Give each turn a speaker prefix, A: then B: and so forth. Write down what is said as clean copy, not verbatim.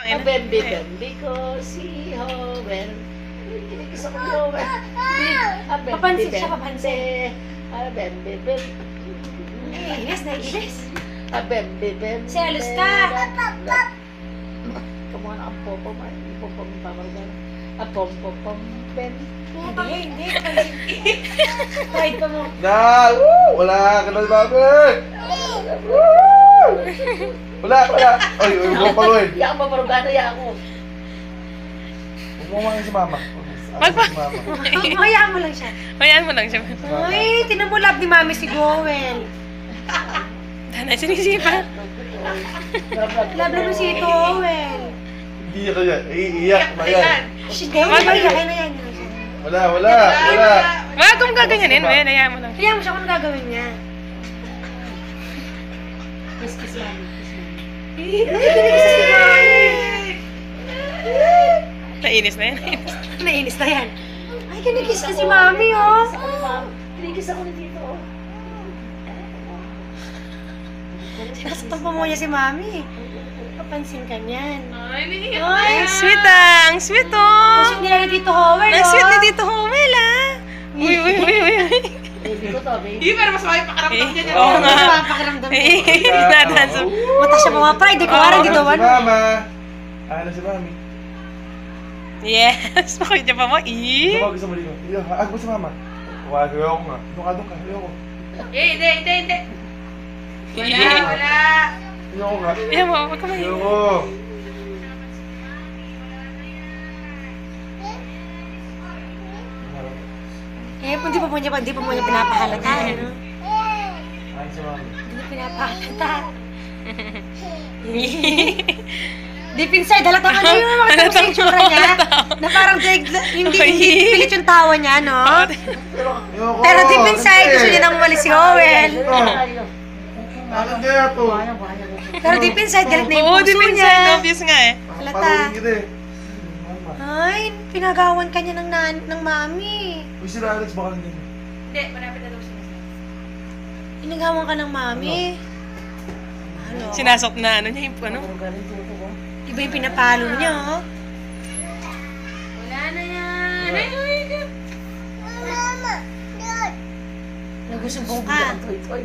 A: Bembe ko si Howell. Kinikis ako ni Howell.
B: Papansin siya, papansin.
A: Bembe.
B: Naiinis, naiinis.
A: Bembe.
B: Selos ka.
A: Kamuha na ang popo man. Popom pamarugan. Pom. Bembe.
B: Hindi. Pride ka mo.
C: Na! Wala ka na babi! Wala! Ay, huwag mo paluin.
A: Yak mo parugano, yak ako.
C: Huwag mo kumain si mama.
B: Hayaan mo lang siya.
D: Hayaan mo lang siya.
B: Ay, tinan mo love ni mami si Goel.
D: Dana, sinisipa.
B: Love mo si Goel.
C: Iiyak ka yan. Iiyak. Mayan.
B: Goel, iyakin na yan.
C: Wala.
D: Wag kang gaganyanin, we. Hayaan mo lang.
B: Hayaan mo siya kung ano gagawin niya.
A: Kiss mami.
B: Kinikis si mami.
D: Nainis na yan.
B: Nainis na yan. Ay, kinikis ka si mami, oh.
A: Kinikis ako ni Tito.
B: Sinasatang pa mo niya si mami. Papansin ka niyan.
D: Ang sweet ah. Ang sweet oh.
B: Kasi hindi lang ni Tito Howell,
D: Ang sweet ni Tito Howell ah. Uy.
A: Baby ko to, baby.
E: Hindi, pero mas may pakiramdam niya.
D: Oo nga.
B: Pakiramdam
D: Eh, nadaso.
B: Mata siya mga pride. Ikaw arang dito.
C: Si mama. Ano si mami?
D: Yes. Makita pa mo.
C: Gusto mo dito. Ako si mama. Ayoko nga. Doon ka. Ayoko.
E: Hindi. Wala.
C: Ayoko nga.
D: Ayaw mo. Wag ka mahiya.
C: Ayoko.
B: Eh, hindi pa mo niya pinapahalata. Ano?
C: Ay, si mami.
B: Hindi niya pinapahalata. Deep inside, halata ka na yun. Makita mo sa itsura niya. Na parang hindi pilit yung tawa niya, no?
C: Ayoko.
B: Pero deep inside, gusto niya nang umalis si Howell.
C: Ano kaya to?
B: Pero deep inside, galit na yung
D: Oo,
B: puso
D: di
B: niya.
D: minsan. Obvious nga eh.
B: Halata.
C: Paluin kita eh.
B: Ay, pinagawan ka niya ng mami.
C: Uy, sila Alex, baka hindi.
E: Hindi, malapit na daw siya.
B: Pinagawan ka ng mami. Ano?
D: Sinasok na ano niya yung ano.
B: Iba yung pinapalo niya, oh.
E: Wala na yan.
B: Nagusumbong ka.
A: Toy.